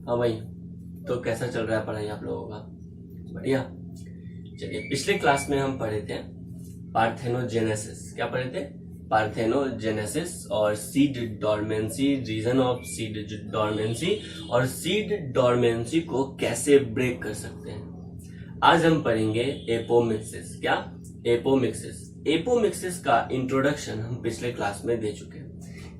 हाँ भाई, तो कैसा चल रहा है पढ़ाई आप लोगों का? बढ़िया। चलिए, पिछले क्लास में हम पढ़े थे पार्थेनोजेनेसिस। क्या पढ़े थे? पार्थेनोजेनेसिस और seed dormancy, reason of seed dormancy और सीड डॉर्मेंसी को कैसे ब्रेक कर सकते हैं। आज हम पढ़ेंगे एपोमिक्सिस। क्या? एपोमिक्सिस। एपोमिक्सिस का इंट्रोडक्शन हम पिछले क्लास में दे चुके हैं।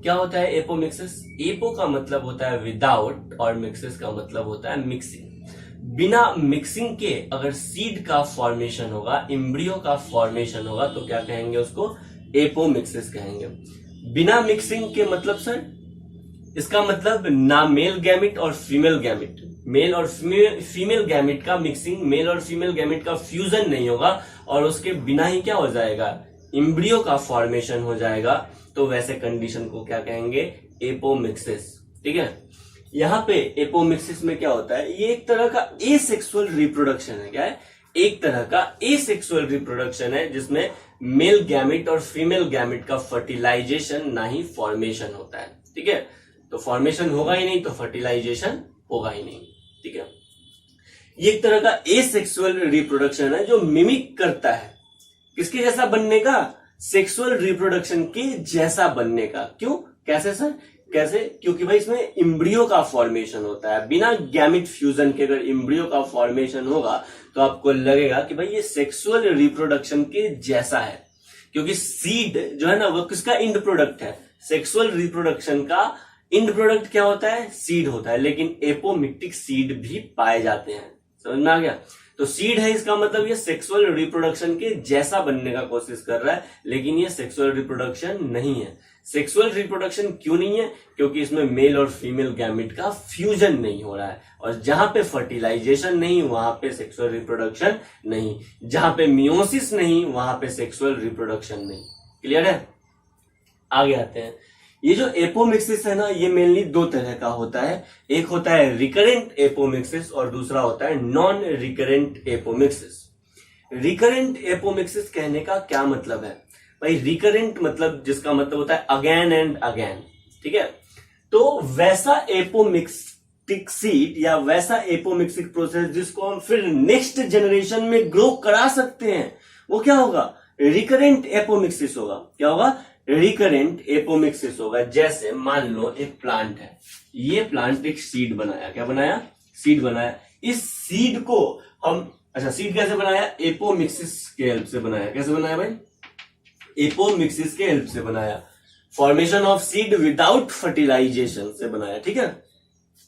क्या होता है एपोमिक्सिस? एपो का मतलब होता है विदाउट और मिक्सिस का मतलब होता है मिक्सिंग। बिना मिक्सिंग के अगर सीड का फॉर्मेशन होगा, एम्ब्रियो का फॉर्मेशन होगा, तो क्या कहेंगे उसको? एपोमिक्सिस कहेंगे। बिना मिक्सिंग के मतलब सर, इसका मतलब ना मेल गैमिट और फीमेल गैमिट, मेल और फीमेल गैमिट का मिक्सिंग, मेल और फीमेल गैमिट का फ्यूजन नहीं होगा और उसके बिना ही क्या हो जाएगा? एम्ब्रियो का फॉर्मेशन हो जाएगा। तो वैसे कंडीशन को क्या कहेंगे? एपोमिक्सिस। ठीक है। यहाँ पे एपोमिक्सिस में क्या होता है? ये एक तरह का एसेक्सुअल रिप्रोडक्शन है। क्या है? एक तरह का एसेक्सुअल रिप्रोडक्शन है जिसमें मेल गैमिट और फीमेल गैमिट का फर्टिलाइजेशन ना ही फॉर्मेशन होता है। ठीक है। तो फॉर्मेशन होगा ही नहीं तो फर्टिलाइजेशन होगा ही नहीं। ठीक है। ये एक तरह का एसेक्सुअल रिप्रोडक्शन है जो मिमिक करता है किसके जैसा बनने का? सेक्सुअल रिप्रोडक्शन के जैसा बनने का। क्यों? कैसे सर? कैसे? क्योंकि भाई इसमें एम्ब्रियो का फॉर्मेशन होता है। बिना गैमिट फ्यूजन के अगर एम्ब्रियो का फॉर्मेशन होगा तो आपको लगेगा कि भाई ये सेक्सुअल रिप्रोडक्शन के जैसा है, क्योंकि सीड जो है ना वो किसका इंड प्रोडक्ट है? सेक्सुअल रिप्रोडक्शन का इंड प्रोडक्ट क्या होता है? सीड होता है। लेकिन एपोमिक्टिक सीड भी पाए जाते हैं। समझ में आ गया? तो सीड है, इसका मतलब ये सेक्सुअल रिप्रोडक्शन के जैसा बनने का कोशिश कर रहा है, लेकिन ये सेक्सुअल रिप्रोडक्शन नहीं है। सेक्सुअल रिप्रोडक्शन क्यों नहीं है? क्योंकि इसमें मेल और फीमेल गैमिट का फ्यूजन नहीं हो रहा है, और जहां पे फर्टिलाइजेशन नहीं वहां पे सेक्सुअल रिप्रोडक्शन नहीं, जहां पे मियोसिस नहीं वहां पे सेक्सुअल रिप्रोडक्शन नहीं। क्लियर है? आगे आते हैं। ये जो एपोमिक्सिस है ना, ये मेनली दो तरह का होता है। एक होता है रिकरेंट एपोमिक्सिस और दूसरा होता है non recurrent apomixis. Recurrent apomixis कहने का क्या मतलब है भाई? रिकरेंट मतलब जिसका मतलब होता है अगेन एंड अगेन। ठीक है। तो वैसा एपोमिक्सिक सीड या वैसा एपोमिक्सिक प्रोसेस जिसको हम फिर नेक्स्ट जनरेशन में ग्रो करा सकते हैं, वो क्या होगा? रिकरेंट एपोमिक्सिस होगा। क्या होगा? रिकरेंट एपोमिक्सिस होगा। जैसे मान लो एक प्लांट है, ये प्लांट एक सीड बनाया। क्या बनाया? सीड बनाया। इस सीड को हम, अच्छा सीड कैसे बनाया? एपोमिक्सिस के हेल्प से बनाया। कैसे बनाया भाई? एपोमिक्सिस के हेल्प से बनाया। Formation of seed without fertilisation से बनाया। ठीक है।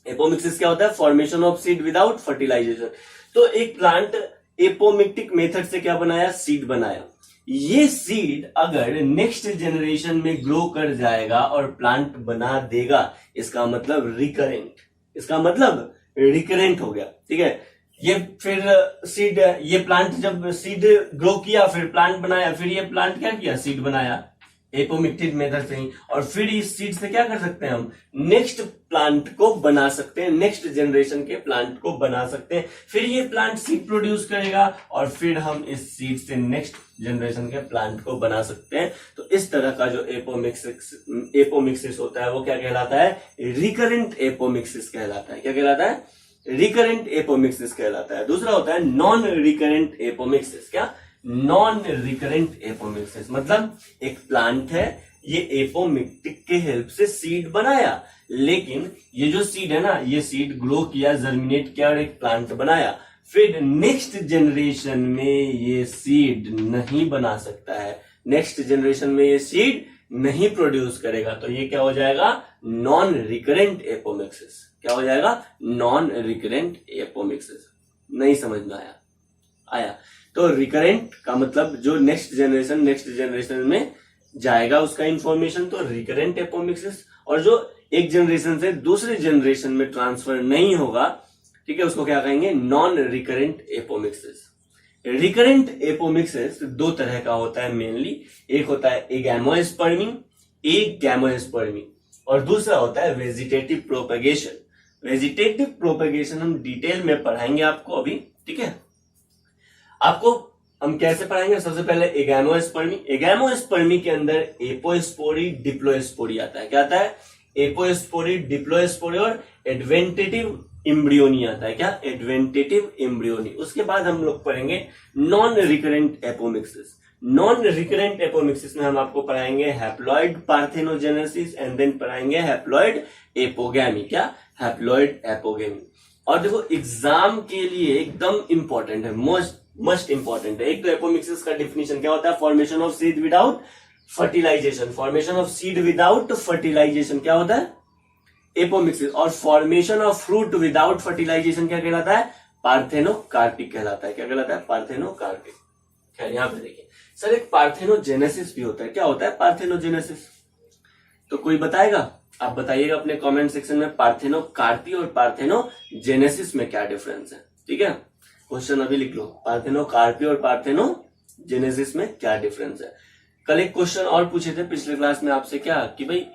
एपोमिक्सिस क्या होता है? Formation of seed without fertilisation. तो एक प्लांट एपोमिक्टिक मेथड से क्या बनाया? सीड बनाया। ये सीड अगर नेक्स्ट जनरेशन में ग्रो कर जाएगा और प्लांट बना देगा, इसका मतलब रिकरेंट, इसका मतलब रिकरेंट हो गया। ठीक है। ये फिर सीड, ये प्लांट जब सीड ग्रो किया फिर प्लांट बनाया, फिर ये प्लांट क्या किया? सीड बनाया एपोमिक्टिक मेथड से ही, और फिर इस सीड से क्या कर सकते हैं? हम नेक्स्ट प्लांट को बना सकते हैं, नेक्स्ट जनरेशन के प्लांट को बना सकते हैं। फिर ये प्लांट सीड प्रोड्यूस करेगा और फिर हम इस सीड से नेक्स्ट जनरेशन के प्लांट को बना सकते हैं। तो इस तरह का जो एपोमिक्सिस होता है वो क्या कहलाता है? रिकरेंट एपोमिक्सिस कहलाता है। क्या कहलाता है? रिकरेंट एपोमिक्सिस कहलाता है। दूसरा होता है नॉन रिकरेंट एपोमिक्सिस। क्या? नॉन रिकरेंट एपोमिक्सिस मतलब एक प्लांट है, ये एपोमिक्टिक के हेल्प से सीड बनाया, लेकिन ये जो सीड है ना, ये सीड ग्रो किया, जर्मिनेट किया और एक प्लांट बनाया। फिर नेक्स्ट जनरेशन में ये सीड नहीं बना सकता है, नेक्स्ट जनरेशन में ये सीड नहीं प्रोड्यूस करेगा। तो ये क्या हो जाएगा? Non recurrent apomixis. क्या हो जाएगा? Non recurrent apomixis. नहीं समझ में आया? आया? तो रिकरेंट का मतलब जो नेक्स्ट जनरेशन में जाएगा उसका इंफॉर्मेशन, तो रिकरेंट एपोमिक्सिस। और जो एक जनरेशन से दूसरे जनरेशन में ट्रांसफर नहीं होगा, ठीक है, उसको क्या कहेंगे? Non recurrent apomixis. Recurrent apomixis दो तरह का होता है मेनली। एक होता है एगैमोस्पर्मी, और दूसरा होता है वेजिटेटिव प्रोपेगेशन। वेजिटेटिव प्रोपेगेशन हम डिटेल में पढ़ाएंगे आपको अभी। ठीक है। आपको हम कैसे पढ़ाएंगे? सबसे पहले एगैमोस्पर्मी। एगैमोस्पर्मी के अंदर एपोस्पोरी, डिप्लोस्पोरी आता है। क्या आता है? एपोस्पोरी, डिप्लोस्पोरी और एडवेंटेटिव इम्ब्रियोनी आता है। क्या? एडवेंटेटिव इम्ब्रियोनी। उसके बाद हम लोग पढ़ेंगे non recurrent apomixis. Non recurrent apomixis में हम आपको पढ़ाएंगे हैप्लॉइड पार्थेनोजेनेसिस एंड देन पढ़ाएंगे हैप्लॉइड एपोगैमी। क्या? Haploid apogamy. और देखो एग्जाम के लिए एकदम इंपॉर्टेंट है, मस्ट इंपॉर्टेंट है। एक तो एपोमिक्सिस का डिफिनेशन क्या होता है? Formation of seed without fertilisation. Formation of seed without fertilisation क्या होता है? एपोमिक्सिस। और formation of fruit without fertilisation क्या कहलाता है? पार्थेनोकार्पिक कहलाता है। क्या कहलाता है? पार्थेनोकार्पिक। खैर यहाँ पे देखिए सर, एक पार्थेनोजेनेसिस भी होता है। क्या होता है पार्थेनोजेनेसिस? तो कोई बताएगा? आप बताइएगा अपने कमेंट सेक्शन में पार्थेनोकार्पी और पार्थेनोजेनेसिस में क्या डिफरेंस है। ठीक है, क्वेश्चन अभी लिख लो, पार्थेनोकार्पी और पार्थेनोजेनेसिस में क्या डिफरेंस है। कल एक क्वेश्चन और पूछे थे पिछले क्लास में आपसे, क्या कि भाई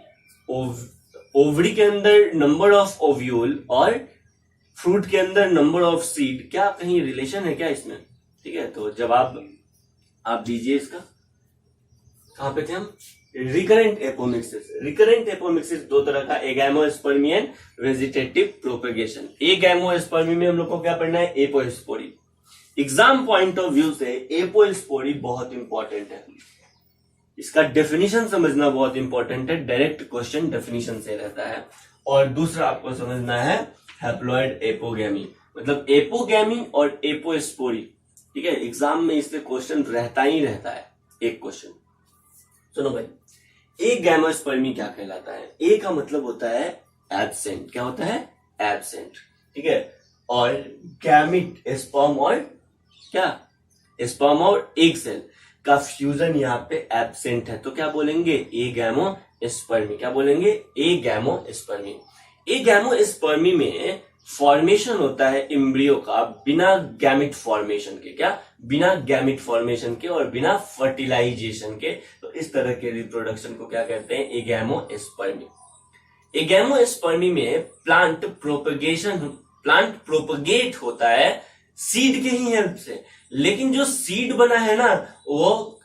ओवरी के अंदर नंबर ऑफ ओव्यूल और फ्रूट के अंदर नंबर ऑफ सीड, क्या कहीं रिलेशन है क्या इसमें? ठीक है, तो जवाब आप दीजिए इसका। कहां पे थे हम? Recurrent apomixis. रिकरेंट एपोमिक्सिस दो तरह का, agamospermy and vegetative propagation. Agamospermy में हम लोग को क्या पढ़ना है? Apospory. Exam point of view से एपोस्पोरी बहुत इंपॉर्टेंट है, इसका डेफिनेशन समझना बहुत इंपॉर्टेंट है। डायरेक्ट क्वेश्चन डेफिनेशन से रहता है। और दूसरा आपको समझना है हैप्लॉइड एपोगैमी, मतलब एपोगैमी और एपोस्पोरी। ठीक है, एग्जाम में इससे क्वेश्चन रहता ही रहता है एक क्वेश्चन। सुनो भाई, ए गैमोस्पर्मी क्या कहलाता है? ए का मतलब होता है एब्सेंट। क्या होता है? एब्सेंट। ठीक है, और गैमिट स्पर्म और क्या? स्पर्म और एग सेल का फ्यूजन यहाँ पे एब्सेंट है, तो क्या बोलेंगे? ए गैमोस्पर्मी। क्या बोलेंगे? ए गैमोस्पर्मी। ए गैमोस्पर्मी में फॉर्मेशन होता है इम्ब्रियो का बिना गैमिट फॉर्मेशन के। क्या? बिना गैमिट फॉर्मेशन के और बिना फर्टिलाइजेशन के। तो इस तरह के रिप्रोडक्शन को क्या कहते हैं? एगैमोस्पर्मी। एगैमोस्पर्मी में प्लांट प्रोपगेट होता है सीड के ही हेल्प से, लेकिन जो सीड बना है ना वो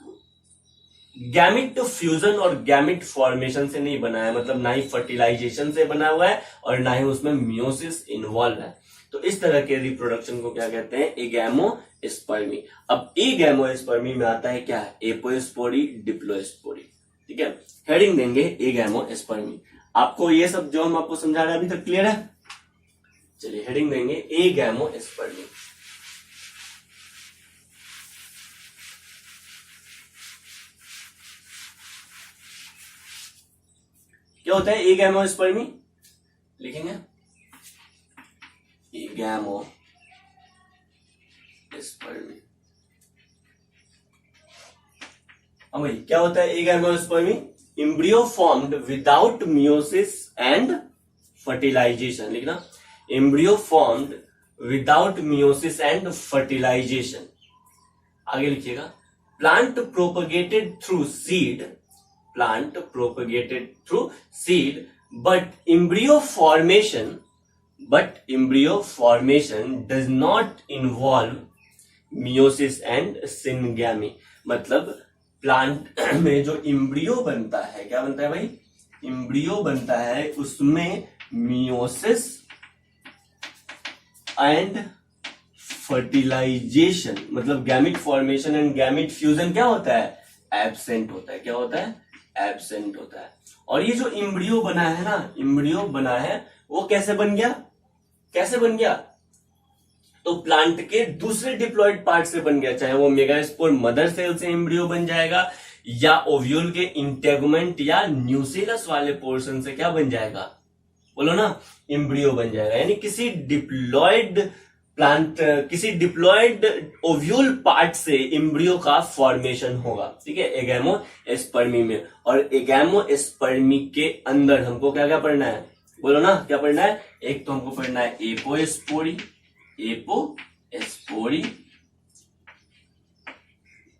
गैमिट फ्यूजन और गैमिट फॉर्मेशन से नहीं बना है, मतलब ना ही फर्टिलाइजेशन से बना हुआ है और ना ही उसमें मियोसिस इन्वॉल्व है। तो इस तरह के रिप्रोडक्शन को क्या कहते हैं? एगैमोस्पर्मी। अब एगैमोस्पर्मी में आता है क्या? एपोस्पोरी, डिप्लोस्पोरी। ठीक है, हेडिंग देंगे एगैमोस्पर्मी। आपको ये सब जो हम आपको समझा रहे हैं अभी तक क्लियर है? चलिए हेडिंग देंगे एगैमोस्पर्मी। क्या होता है एगैमोस्पर्मी? लिखेंगे एगैमोस्पर्मी। अब भाई क्या होता है agamospermy? Embryo formed without meiosis and fertilisation. लिखना, embryo formed without meiosis and fertilisation. आगे लिखिएगा, plant propagated through seed, plant propagated through seed, but embryo formation does not involve meiosis and syngamy। मतलब plant में जो embryo बनता है, क्या बनता है भाई? इम्ब्रियो बनता है, उसमें मियोसिस एंड फर्टिलाइजेशन मतलब gamete formation and gamete fusion क्या होता है? एब्सेंट होता है। क्या होता है? एब्सेंट होता है। और ये जो इम्ब्रियो बना है ना, इम्ब्रियो बना है वो कैसे बन गया? कैसे बन गया? तो प्लांट के दूसरे डिप्लॉयड पार्ट से बन गया, चाहे वो मेगास्पोर मदर सेल से इम्ब्रियो बन जाएगा या ओव्यूल के इंटेगुमेंट या न्यूसेलस वाले पोर्शन से क्या बन जाएगा? बोलो ना, इम्ब्रियो बन जाएगा। यानी किसी डिप्लॉयड ओव्यूल पार्ट से इम्ब्रियो का फॉर्मेशन होगा। ठीक है, एगैमोस्पर्मी में। और एगैमोस्पर्मी के अंदर हमको क्या क्या पढ़ना है? बोलो ना, क्या पढ़ना है? एक तो हमको पढ़ना है एपोस्पोरी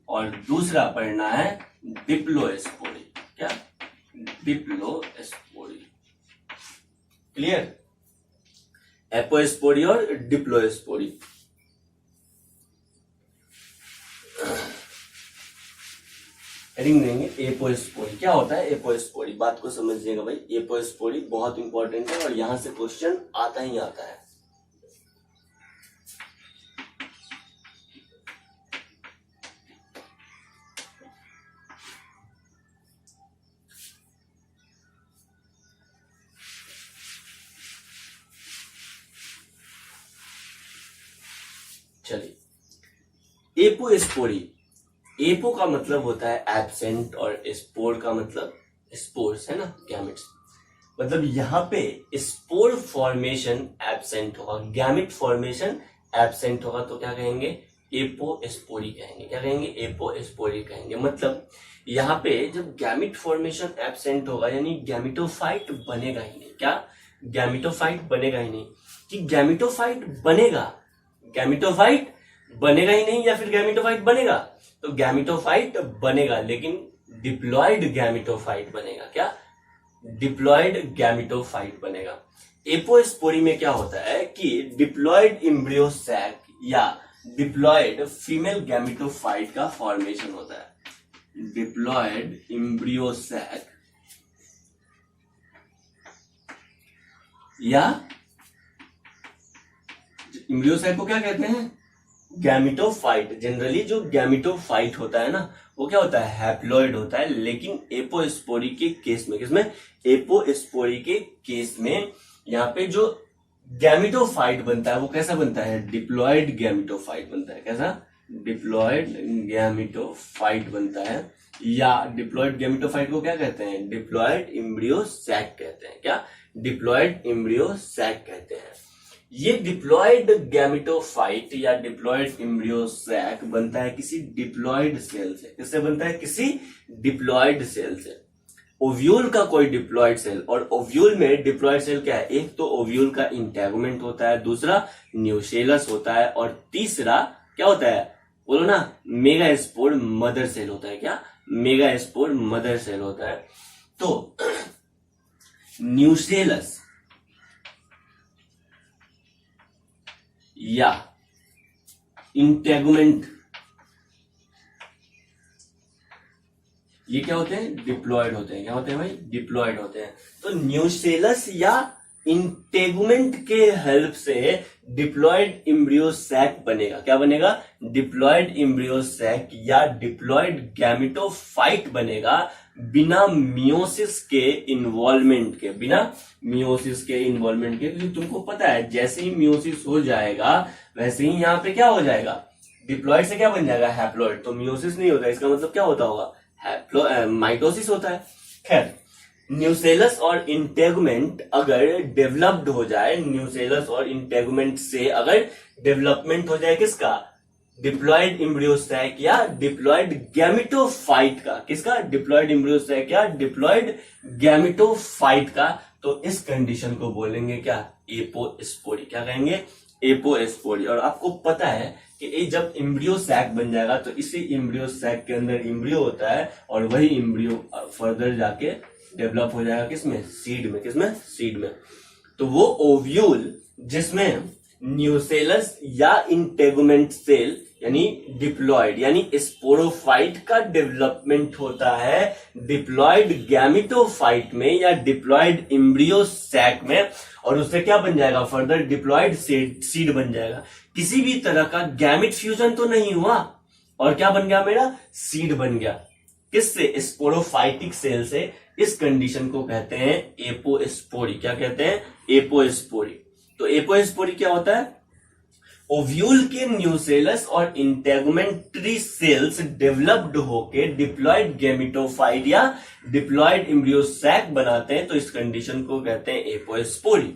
और दूसरा पढ़ना है डिप्लोस्पोरी। क्या? डिप्लोस्पोरी। क्लियर? एपोस्पोरी और डिप्लोस्पोरी। हेडिंग देंगे एपोस्पोरी। क्या होता है एपोस्पोरी, बात को समझिएगा भाई। एपोस्पोरी बहुत इंपॉर्टेंट है और यहां से क्वेश्चन आता ही आता है। चलिए, एपोस्पोरी, एपो का मतलब होता है एब्सेंट और स्पोर का मतलब स्पोर्स है ना, गैमेट्स। मतलब यहाँ पे स्पोर फॉर्मेशन एब्सेंट होगा, गैमेट फॉर्मेशन एब्सेंट होगा, तो क्या कहेंगे एपोस्पोरी कहेंगे। क्या कहेंगे एपोस्पोरी कहेंगे। मतलब यहाँ पे जब गैमेट फॉर्मेशन एब्सेंट होगा यानी गैमेटोफाइट बनेगा ही नहीं। क्या गैमेटोफाइट बनेगा ही नहीं, कि गैमेटोफाइट बनेगा, गैमेटोफाइट बनेगा ही नहीं या फिर गैमेटोफाइट बनेगा, तो गैमेटोफाइट बनेगा लेकिन डिप्लॉयड गैमेटोफाइट बनेगा। क्या डिप्लॉयड गैमेटोफाइट बनेगा। एपोस्पोरी में क्या होता है कि डिप्लॉयड एम्ब्रियो सैक या डिप्लॉयड फीमेल गैमेटोफाइट का फॉर्मेशन होता है। डिप्लॉयड एम्ब्रियो सैक या एम्ब्रियो सैक को क्या कहते हैं गैमेटोफाइट। जनरली जो गैमेटोफाइट होता है ना वो क्या होता है हैप्लॉइड होता है, लेकिन एपोस्पोरी के केस में, किसमें एपोस्पोरी के केस में यहाँ पे जो गैमेटोफाइट बनता है वो कैसा बनता है डिप्लॉयड गैमेटोफाइट बनता है। कैसा डिप्लॉयड गैमेटोफाइट बनता है, या डिप्लॉयड गैमेटोफाइट को क्या कहते हैं डिप्लॉयड एम्ब्रियो सैक कहते हैं। क्या डिप्लॉयड एम्ब्रियो सैक कहते हैं। ये डिप्लॉयड गैमेटोफाइट या डिप्लॉयड एम्ब्रियो सैक बनता है किसी डिप्लॉयड सेल से। किससे बनता है किसी डिप्लॉयड सेल से। ओव्यूल का कोई डिप्लॉयड सेल, और ओव्यूल में डिप्लॉयड सेल क्या है, एक तो ओव्यूल का इंटेगुमेंट होता है, दूसरा न्यूसेलस होता है, और तीसरा क्या होता है बोलो ना मेगास्पोर मदर सेल होता है। क्या मेगास्पोर मदर सेल होता है। तो न्यूसेलस या इंटेगुमेंट ये क्या होते हैं डिप्लॉयड होते हैं। क्या होते हैं भाई डिप्लॉयड होते हैं। तो न्यूसेलस या इंटेगुमेंट के हेल्प से डिप्लॉयड एम्ब्रियो सैक बनेगा। क्या बनेगा डिप्लॉयड एम्ब्रियो सैक या डिप्लॉयड गैमेटोफाइट बनेगा बिना मियोसिस के इन्वॉल्वमेंट के। बिना मियोसिस के इन्वॉल्वमेंट के, क्योंकि तुमको पता है जैसे ही मियोसिस हो जाएगा वैसे ही यहाँ पे क्या हो जाएगा डिप्लॉयड से क्या बन जाएगा हैप्लॉयड। तो मियोसिस नहीं होता, इसका मतलब क्या होता होगा माइटोसिस होता है। खैर न्यूसेलस और इंटेगुमेंट अगर डेवलप्ड हो जाए, न्यूसेलस और इंटेगुमेंट से अगर डेवलपमेंट हो जाए किसका डिप्लॉयड एम्ब्रियो सैक या डिप्लॉयड गैमेटोफाइट का। किसका डिप्लॉयड एम्ब्रियो सैक या डिप्लॉयड गैमेटोफाइट का, तो इस कंडीशन को बोलेंगे क्या एपोस्पोरी। क्या कहेंगे एपोस्पोरी। और आपको पता है कि ये जब एम्ब्रियो सैक बन जाएगा तो इसी एम्ब्रियो सैक के अंदर एम्ब्रियो होता है और वही एम्ब्रियो फर्दर जाके डेवलप हो जाएगा किसमें सीड में। किसमें सीड में। तो वो ओव्यूल जिसमें न्यूसेलस या इंटेगुमेंट सेल यानी डिप्लॉयड यानी स्पोरोफाइट का डेवलपमेंट होता है डिप्लॉयड गैमेटोफाइट में या डिप्लॉयड एम्ब्रियो सैक में, और उससे क्या बन जाएगा फर्दर डिप्लॉयड सीड बन जाएगा। किसी भी तरह का गैमेट फ्यूजन तो नहीं हुआ और क्या बन गया मेरा सीड बन गया। किससे स्पोरोफाइटिक सेल से। इस कंडीशन को कहते हैं एपोस्पोरी। क्या कहते हैं एपोस्पोरी। तो एपोस्पोरी क्या होता है ओव्यूल के न्यूसेलस और इंटेगुमेंट्री सेल्स डेवलप्ड होके डिप्लॉयड गैमेटोफाइट या डिप्लॉयड एम्ब्रियो सैक बनाते हैं, तो इस कंडीशन को कहते हैं एपोस्पोरी।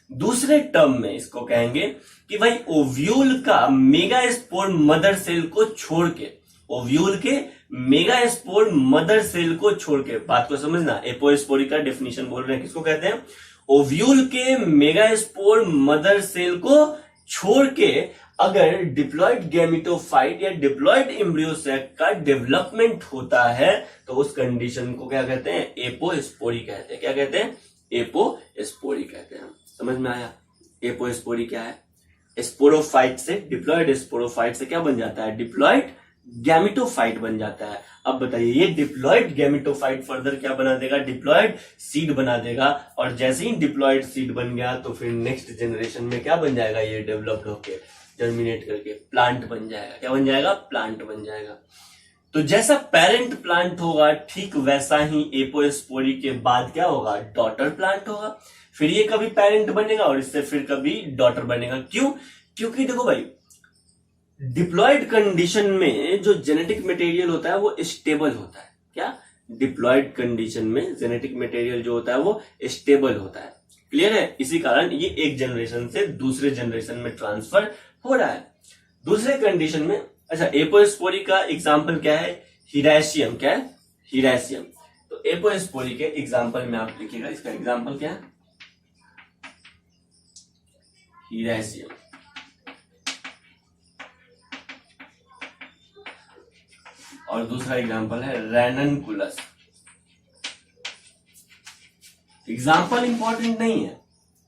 दूसरे टर्म में इसको कहेंगे कि भाई ओव्यूल का मेगास्पोर मदर सेल को छोड़ के, ओव्यूल के मेगास्पोर मदर सेल को छोड़ के, बात को समझना एपोस्पोरी का डेफिनेशन बोल रहे हैं किसको कहते हैं ओव्यूल के मेगास्पोर मदर सेल को छोड़ के अगर डिप्लॉयड गैमेटोफाइट या डिप्लॉयड एम्ब्रियो सैक का डेवलपमेंट होता है तो उस कंडीशन को क्या कहते हैं एपोस्पोरी कहते हैं। क्या कहते हैं एपोस्पोरी कहते हैं। समझ में आया एपोस्पोरी क्या है। स्पोरोफाइट से डिप्लॉयड स्पोरोफाइट से क्या बन जाता है डिप्लॉयड गैमेटोफाइट बन जाता है। अब बताइए, ये डिप्लॉयड गैमेटोफाइट फर्दर क्या बना देगा, डिप्लॉयड सीड बना देगा। और जैसे ही डिप्लॉयड सीड बन गया तो फिर नेक्स्ट जनरेशन में क्या बन जाएगा, ये डेवलप्ड होके जर्मिनेट करके प्लांट बन जाएगा। क्या बन जाएगा, प्लांट बन जाएगा। तो जैसा पेरेंट प्लांट होगा ठीक वैसा ही एपोस्पोरी के बाद क्या होगा, डॉटर प्लांट होगा। फिर ये कभी पेरेंट बनेगा और इससे फिर कभी डॉटर बनेगा। क्यों, क्योंकि देखो भाई, डिप्लॉयड कंडीशन में जो जेनेटिक मटेरियल होता है वो स्टेबल होता है। क्या, डिप्लॉयड कंडीशन में जेनेटिक मटेरियल जो होता है वो स्टेबल होता है। क्लियर है, इसी कारण ये एक जनरेशन से दूसरे जनरेशन में ट्रांसफर हो रहा है। दूसरे कंडीशन में, अच्छा, एपोस्पोरी का एग्जाम्पल क्या है, हिरासियम। क्या है, हिरासियम। तो एपोस्पोरी के एग्जाम्पल में आप लिखिएगा, इसका एग्जाम्पल क्या है, हिरासियम। और दूसरा एग्जाम्पल है रैननकुलस। एग्जाम्पल इंपॉर्टेंट नहीं है,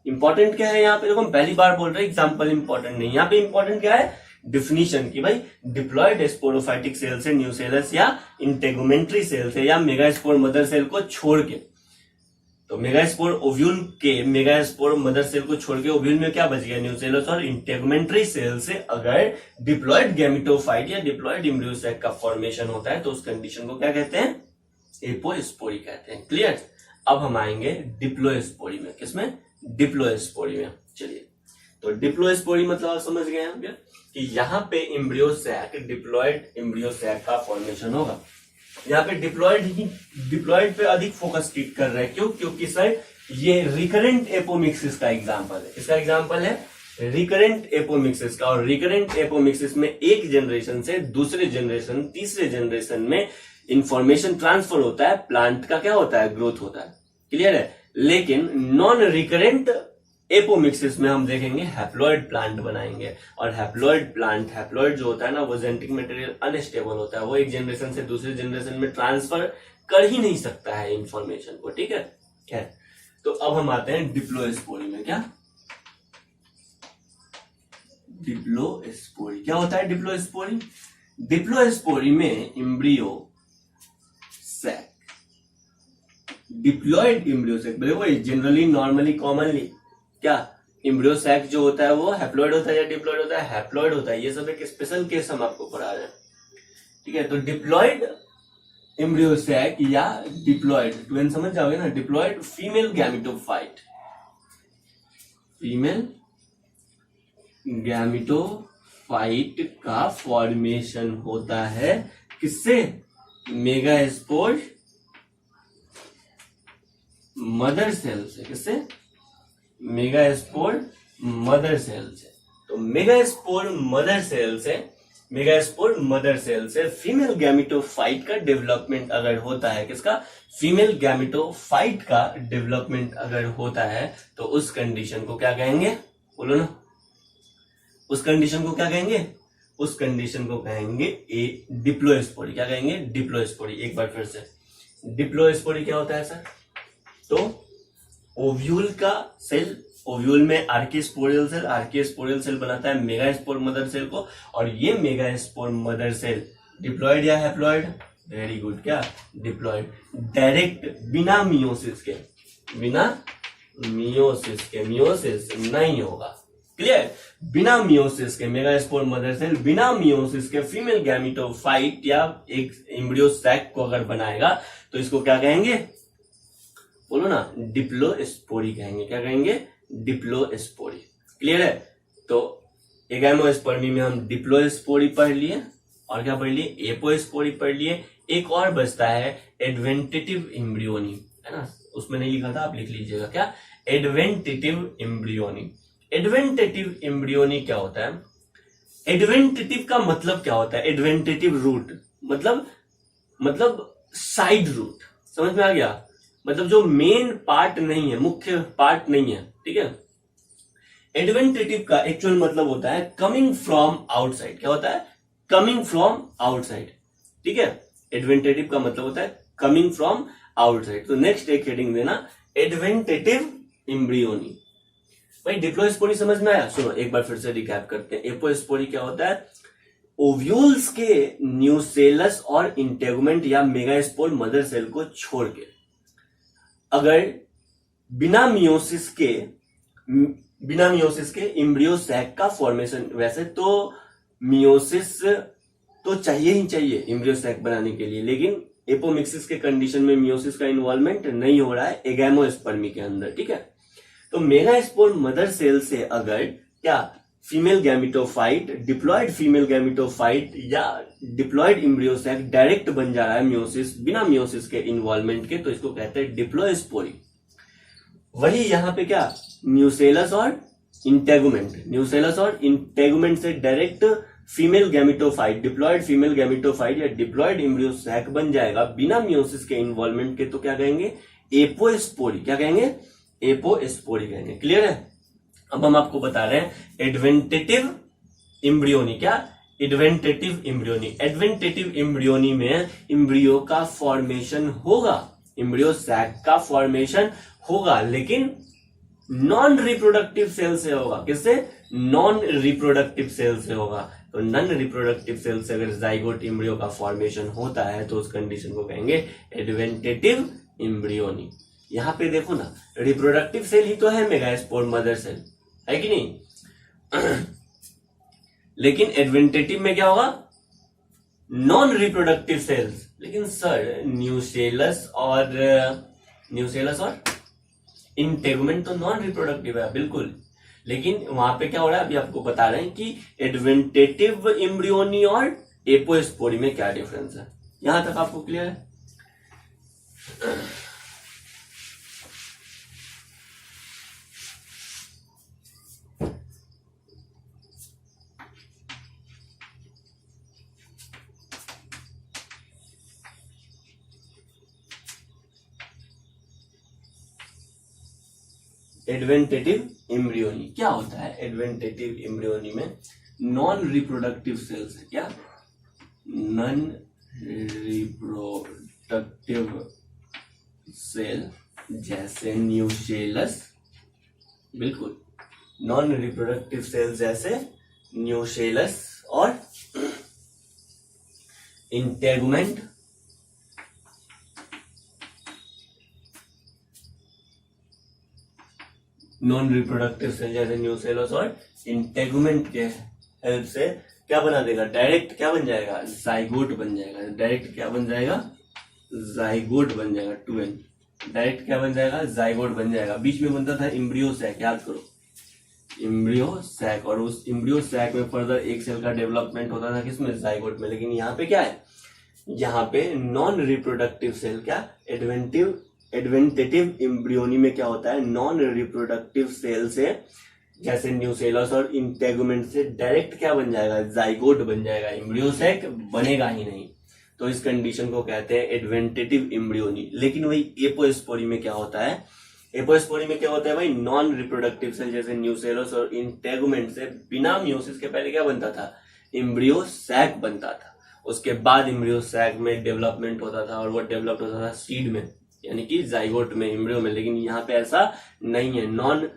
इंपॉर्टेंट क्या है यहाँ पे, देखो हम पहली बार बोल रहे हैं एग्जाम्पल इंपॉर्टेंट नहीं, यहाँ पे इंपॉर्टेंट क्या है, डिफिनीशन की भाई डिप्लॉयड स्पोरोफाइटिक सेल से न्यूसेलस या इंटेगुमेंट्री सेल से या मेगास्पोर मदर सेल को छोड़ के, तो मेगास्पोर ओव्यूल के मेगास्पोर मदर सेल को छोड़ के ओव्यूल में क्या बच गया, न्यूसेलस और इंटेगुमेंट्री सेल से अगर डिप्लॉयड गैमेटोफाइट या डिप्लॉयड एम्ब्रियोसैक का फॉर्मेशन होता है तो उस कंडीशन को क्या कहते हैं, एपोस्पोरी कहते हैं। क्लियर। अब हम आएंगे डिप्लोस्पोरी में। किसमें, डिप्लोस्पोरी में। चलिए, तो डिप्लोस्पोरी मतलब आप समझ गए हैं कि यहाँ पे एम्ब्रियोसैक, डिप्लॉयड एम्ब्रियोसैक का फॉर्मेशन होगा। यहाँ पे डिप्लॉयड पे अधिक फोकस कर रहे हैं। क्यों, क्योंकि सर ये रिकरेंट एपोमिक्सिस का एग्जांपल है। इसका एग्जांपल है रिकरेंट एपोमिक्सिस का। और रिकरेंट एपोमिक्सिस में एक जनरेशन से दूसरे जनरेशन, तीसरे जनरेशन में इंफॉर्मेशन ट्रांसफर होता है, प्लांट का क्या होता है, ग्रोथ होता है। क्लियर है। लेकिन नॉन रिकरेंट एपोमिक्सिस में हम देखेंगे हैप्लॉइड प्लांट बनाएंगे। और हैप्लॉइड प्लांट, हैप्लॉइड जो होता है ना, वो जेनेटिक मटेरियल अनस्टेबल होता है, वो एक जनरेशन से दूसरे जनरेशन में ट्रांसफर कर ही नहीं सकता है इंफॉर्मेशन को। ठीक है, खैर। तो अब हम आते हैं डिप्लोस्पोरी में। क्या, डिप्लोस्पोरी क्या होता है, डिप्लोस्पोरी, डिप्लोस्पोरी में embryo sac, diploid embryo sac, वही जनरली नॉर्मली कॉमनली क्या, एम्ब्रियो सैक जो होता है वो हैप्लॉइड होता है या डिप्लॉयड होता है, हैप्लॉइड होता है। ये सब एक स्पेशल केस हम आपको पढ़ा रहे हैं। ठीक है, तो डिप्लॉयड एम्ब्रियो सैक या डिप्लॉयड, ट्वेन समझ जाओगे ना, diploid female gametophyte, female gametophyte का फॉर्मेशन होता है किससे, मेगास्पोर मदर सेल से। किससे, मेगास्पोर मदर सेल से। तो मेगास्पोर मदर सेल से, मेगास्पोर मदर सेल से फीमेल गैमेटोफाइट का डेवलपमेंट अगर होता है, किसका, फीमेल गैमेटोफाइट का डेवलपमेंट अगर होता है तो उस कंडीशन को क्या कहेंगे, बोलो ना, उस कंडीशन को क्या कहेंगे, उस कंडीशन को कहेंगे ए डिप्लोस्पोरी। क्या कहेंगे, डिप्लोस्पोरी। एक बार फिर से, डिप्लोस्पोरी क्या होता है सर, तो ओव्यूल का सेल, ओव्यूल में आर्किस्पोरियल सेल, आर्किस्पोरियल सेल बनाता है मेगास्पोर मदर सेल को। और ये मेगास्पोर मदर सेल डिप्लॉयड या हैप्लॉयड, वेरी गुड, क्या, डिप्लॉयड, डायरेक्ट बिना मियोसिस के, बिना मियोसिस के, मियोसिस नहीं होगा। क्लियर, बिना मियोसिस के मेगास्पोर मदर सेल बिना मियोसिस के फीमेल गैमेटोफाइट या एक एम्ब्रियो सैक को अगर बनाएगा तो इसको क्या कहेंगे, बोलो ना, डिप्लोस्पोरी कहेंगे। क्या कहेंगे, डिप्लोस्पोरी। क्लियर है। तो एगैमोस्पर्मी में हम डिप्लोस्पोरी पढ़ लिए और क्या पढ़ लिए, एपोस्पोरी पढ़ लिए। एक और बचता है एडवेंटेटिव एम्ब्रियोनी, है ना, उसमें नहीं लिखा था, आप लिख लीजिएगा। क्या, एडवेंटेटिव एम्ब्रियोनी। एडवेंटेटिव एम्ब्रियोनी क्या होता है, एडवेंटेटिव का मतलब क्या होता है, एडवेंटेटिव रूट मतलब साइड रूट, समझ में आ गया, मतलब जो मेन पार्ट नहीं है, मुख्य पार्ट नहीं है। ठीक है, एडवेंटेटिव का एक्चुअल मतलब होता है कमिंग फ्रॉम आउटसाइड। क्या होता है, कमिंग फ्रॉम आउटसाइड। ठीक है, एडवेंटेटिव का मतलब होता है कमिंग फ्रॉम आउटसाइड। तो नेक्स्ट एक हेडिंग देना, एडवेंटेटिव एम्ब्रियोनी। भाई डिप्लोस्पोरी समझ में आया, सुनो एक बार फिर से रिकैप करते हैं। एपोस्पोरी क्या होता है, ओव्यूल्स के न्यूसेलस और इंटेगुमेंट या मेगास्पोर मदर सेल को छोड़ के अगर बिना मियोसिस के इम्ब्रियो सैक का फॉर्मेशन, वैसे तो मियोसिस तो चाहिए ही चाहिए इम्ब्रियो सैक बनाने के लिए, लेकिन एपोमिक्सिस के कंडीशन में मियोसिस का इन्वॉल्वमेंट नहीं हो रहा है एगैमोस्पर्मी के अंदर, ठीक है। तो मेगास्पोर मदर सेल से अगर क्या female gametophyte, diploid female gametophyte या डिप्लॉयड इम्ब्रियो सैक डायरेक्ट बन जा रहा है मियोसिस, बिना मियोसिस के इन्वॉल्वमेंट के, तो इसको कहते हैं डिप्लोस्पोरी। वही यहाँ पे क्या न्यूसेलस और इंटेगुमेंट से direct female gametophyte, diploid female gametophyte या डिप्लॉयड इम्ब्रियो सैक बन जाएगा बिना मियोसिस के इन्वॉल्वमेंट के, तो क्या कहेंगे एपोस्पोरी। क्या कहेंगे एपोस्पोरी कहेंगे। क्लियर है। अब हम आपको बता रहे हैं एडवेंटेटिव इम्ब्रियोनी। क्या एडवेंटेटिव इम्ब्रियोनी। एडवेंटेटिव इम्ब्रियोनी में इम्ब्रियो का फॉर्मेशन होगा, इम्ब्रियो सैक का फॉर्मेशन होगा, लेकिन नॉन रिप्रोडक्टिव सेल से होगा। किससे? नॉन रिप्रोडक्टिव सेल से होगा। तो नॉन रिप्रोडक्टिव सेल से अगर जाइगोट इम्ब्रियो का फॉर्मेशन होता है तो उस कंडीशन को कहेंगे एडवेंटेटिव इम्ब्रियोनी। यहां पे देखो ना, रिप्रोडक्टिव सेल ही तो है मेगास्पोर मदर सेल, है कि नहीं? लेकिन एडवेंटेटिव में क्या होगा? Non reproductive cells. लेकिन सर न्यूसेलस और इंटेगुमेंट तो नॉन रिप्रोडक्टिव है, बिल्कुल, लेकिन वहां पे क्या हो रहा है अभी आपको बता रहे हैं कि एडवेंटेटिव इम्ब्रियोनी और एपोस्पोरी में क्या डिफरेंस है। यहां तक आपको क्लियर है? एडवेंटेटिव इम्ब्रियोनी क्या होता है? एडवेंटेटिव इम्ब्रियोनी में नॉन रिप्रोडक्टिव सेल्स है। क्या? नॉन रिप्रोडक्टिव सेल जैसे न्यूसेलस, बिल्कुल, नॉन रिप्रोडक्टिव सेल जैसे न्यूसेलस और इंटेगुमेंट, नॉन रिप्रोडक्टिव सेल जैसे न्यूसेलस और इंटेगुमेंट के हेल्प से क्या बना देगा? डायरेक्ट क्या बन जाएगा? जाइगोट बन जाएगा। डायरेक्ट क्या बन जाएगा? जाइगोट बन जाएगा। 2n डायरेक्ट क्या बन जाएगा? जाइगोट बन जाएगा। बीच में बनता था इम्ब्रियो सैक, याद करो, इम्ब्रियो सैक, और उस इम्ब्रियो सैक में फर्दर एक सेल का डेवलपमेंट होता था किसमें? जाइगोट में। लेकिन यहाँ पे क्या है? यहाँ पे नॉन रिप्रोडक्टिव सेल क्या एडवेंटेटिव इम्ब्रियोनी में क्या होता है? नॉन रिप्रोडक्टिव सेल से जैसे न्यूसेलस और इंटेगुमेंट से डायरेक्ट क्या बन जाएगा? जाइगोट बन जाएगा। इम्ब्रियो सैक बनेगा ही नहीं। तो इस कंडीशन को कहते हैं एडवेंटेटिव इम्ब्रियोनी। लेकिन वही एपोस्पोरी में क्या होता है? एपोस्पोरी में क्या होता है भाई? नॉन रिप्रोडक्टिव सेल जैसे न्यूसेलस और इंटेगुमेंट से बिना मियोसिस के पहले क्या बनता था? इम्ब्रियो सैक बनता था। उसके बाद इम्ब्रियो सैक में डेवलपमेंट होता था और वो डेवलप होता था सीड में, यानी कि जाइगोट में, इम्ब्रियो में। लेकिन यहाँ पे ऐसा नहीं है। Non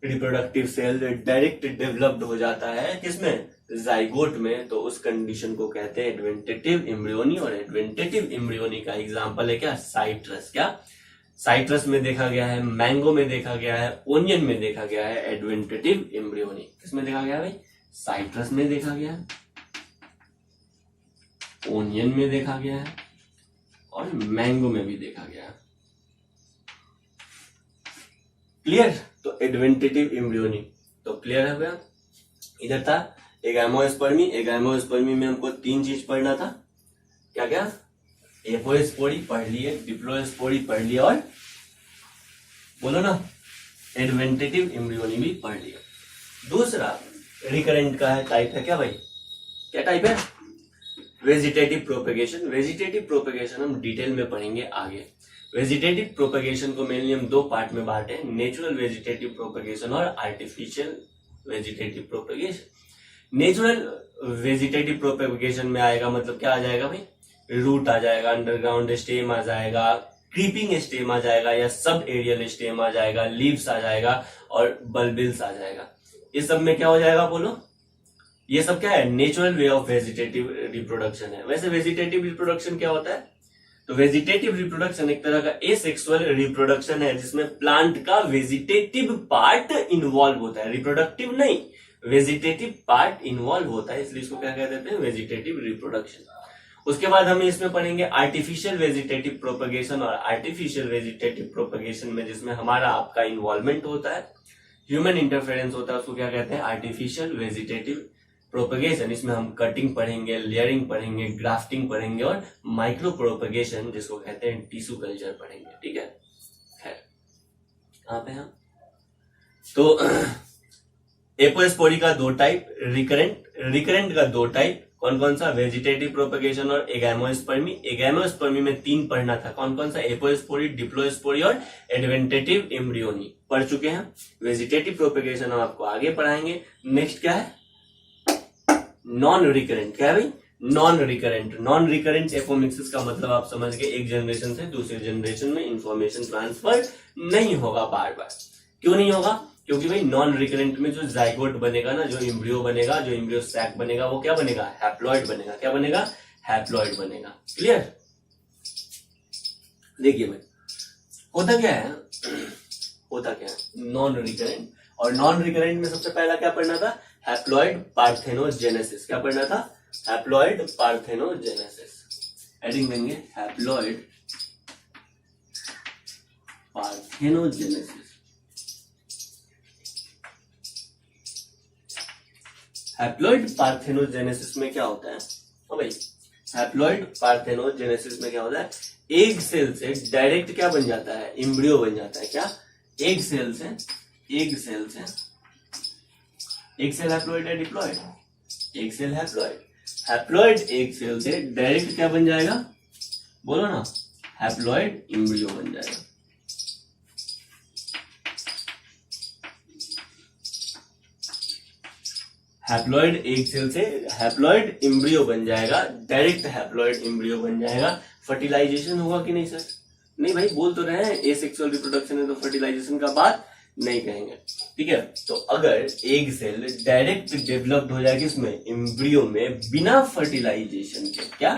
reproductive cell direct developed हो जाता है किसमें? जाइगोट में। तो उस कंडीशन को कहते हैं एडवेंटेटिव इम्ब्रियोनी। और एडवेंटेटिव इम्ब्रियोनी का एग्जांपल है क्या? साइट्रस। क्या? साइट्रस में देखा गया है, मैंगो में देखा गया है, ओनियन में देखा गया है एडवेंटेटिव इम्ब्रियोनी। किसमें देखा गया भाई? साइट्रस में देखा गया है, ओनियन में देखा गया है और मैंगो में भी देखा गया है। क्लियर? तो एडवेंटेटिव इम्ब्रियोनी तो क्लियर है भैया। इधर था एगैमोस्पर्मी। एगैमोस्पर्मी में हमको 3 चीज पढ़ना था। क्या क्या? एपोस्पोरी पढ़ लिए, डिप्लोस्पोरी पढ़ लिया और बोलो ना एडवेंटेटिव इम्ब्रियोनी भी पढ़ लिया। दूसरा रिकरेंट का है टाइप है क्या भाई? क्या टाइप है? Vegetative propagation. वेजिटेटिव प्रोपेगेशन हम डिटेल में पढ़ेंगे आगे। वेजिटेटिव प्रोपेगेशन को मेनली हम 2 पार्ट में बांटे, नेचुरल वेजिटेटिव प्रोपेगेशन और artificial vegetative propagation. Natural vegetative propagation में आएगा मतलब क्या आ जाएगा भाई? रूट आ जाएगा, अंडरग्राउंड स्टेम आ जाएगा, क्रीपिंग स्टेम आ जाएगा या सब एरियल स्टेम आ जाएगा, लीव्स आ जाएगा और बल्बिल्स आ जाएगा। इस सब में क्या हो जाएगा बोलो? ये सब क्या है, natural way of vegetative reproduction है। वैसे वेजिटेटिव रिप्रोडक्शन क्या होता है, तो वेजिटेटिव रिप्रोडक्शन एक तरह का एसेक्सुअल रिप्रोडक्शन है जिसमें प्लांट का वेजिटेटिव पार्ट इन्वॉल्व होता है, रिप्रोडक्टिव नहीं, वेजिटेटिव पार्ट इन्वॉल्व होता है, इसलिए इसको क्या कह देते हैं, वेजिटेटिव रिप्रोडक्शन। उसके बाद हम इसमें पढ़ेंगे आर्टिफिशियल वेजिटेटिव प्रोपगेशन, और आर्टिफिशियल वेजिटेटिव प्रोपगेशन में जिसमें हमारा आपका इन्वॉल्वमेंट होता है, ह्यूमन इंटरफेरेंस होता है, उसको क्या कहते हैं, आर्टिफिशियल वेजिटेटिव प्रोपगेशन। इसमें हम कटिंग पढ़ेंगे, लेयरिंग पढ़ेंगे, ग्राफ्टिंग पढ़ेंगे और माइक्रो प्रोपगेशन जिसको कहते हैं टिश्यू कल्चर पढ़ेंगे। ठीक है, खैर कहां पे हम, तो एपोस्पोरी का दो टाइप, रिकरेंट का दो टाइप, कौन कौन सा, वेजिटेटिव प्रोपगेशन और एगैमोस्पर्मी। एगैमोस्पर्मी में 3 पढ़ना था, कौन कौन सा, एपोस्पोरी, डिप्लोस्पोरी और एडवेंटेटिव एम्ब्रियोनी पढ़ चुके हैं। वेजिटेटिव प्रोपगेशन हम आपको आगे पढ़ाएंगे। नेक्स्ट क्या है, नॉन रिकरेंट। क्या है भाई, non recurrent. Non recurrent apomixis का मतलब आप समझ गए, एक जनरेशन से दूसरे जनरेशन में इंफॉर्मेशन ट्रांसफर नहीं होगा बार बार। क्यों नहीं होगा, क्योंकि भाई नॉन रिकरेंट में जो जाइगोट बनेगा ना, जो एम्ब्रियो बनेगा, जो एम्ब्रियो सैक बनेगा, वो क्या बनेगा, हैप्लॉइड बनेगा। क्या बनेगा, हैप्लॉइड बनेगा। क्लियर, देखिए भाई होता क्या है, नॉन रिकरेंट, और नॉन रिकरेंट में सबसे पहला क्या पढ़ना था, हैप्लॉइड पार्थेनोजेनेसिस। क्या पढ़ना था, हैप्लॉइड पार्थेनोजेनेसिस। हेडिंग देंगे हैप्लॉइड पार्थेनोजेनेसिस। हैप्लॉइड पार्थेनोजेनेसिस में क्या होता है, ओ भाई, हैप्लॉइड पार्थेनोजेनेसिस में क्या होता है, एग सेल से डायरेक्ट क्या बन जाता है, एम्ब्रियो बन जाता है। क्या, एग सेल से हैप्लॉइड है, diploid, egg cell haploid, haploid egg cell से डायरेक्ट क्या बन जाएगा, बोलो ना, हैप्लॉइड एम्ब्रियो बन जाएगा। हैप्लॉइड एग सेल से हैप्लॉइड एम्ब्रियो बन जाएगा, डायरेक्ट हैप्लॉइड एम्ब्रियो बन जाएगा। फर्टिलाइजेशन होगा कि नहीं सर, नहीं भाई, बोल तो रहे हैं एसेक्सुअल रिप्रोडक्शन है तो फर्टिलाइजेशन का बात नहीं कहेंगे। ठीक है, तो अगर एग सेल डायरेक्ट डेवलप्ड हो जाए किसमें, एम्ब्रियो में, बिना फर्टिलाइजेशन के, क्या,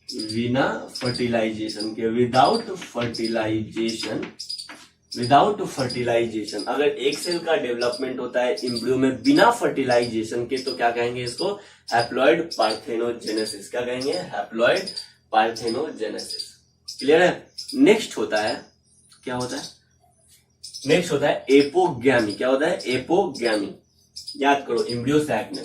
बिना फर्टिलाइजेशन के, विदाउट फर्टिलाइजेशन, अगर एक सेल का डेवलपमेंट होता है एम्ब्रियो में बिना फर्टिलाइजेशन के, तो क्या कहेंगे इसको, हैप्लॉइड पार्थेनोजेनेसिस। क्या कहेंगे, हैप्लॉइड पार्थेनोजेनेसिस। क्लियर है। नेक्स्ट होता है, क्या होता है, नेक्स्ट होता है एपोगैमी। क्या होता है, एपोगैमी। याद करो, एम्ब्रियो सैक में,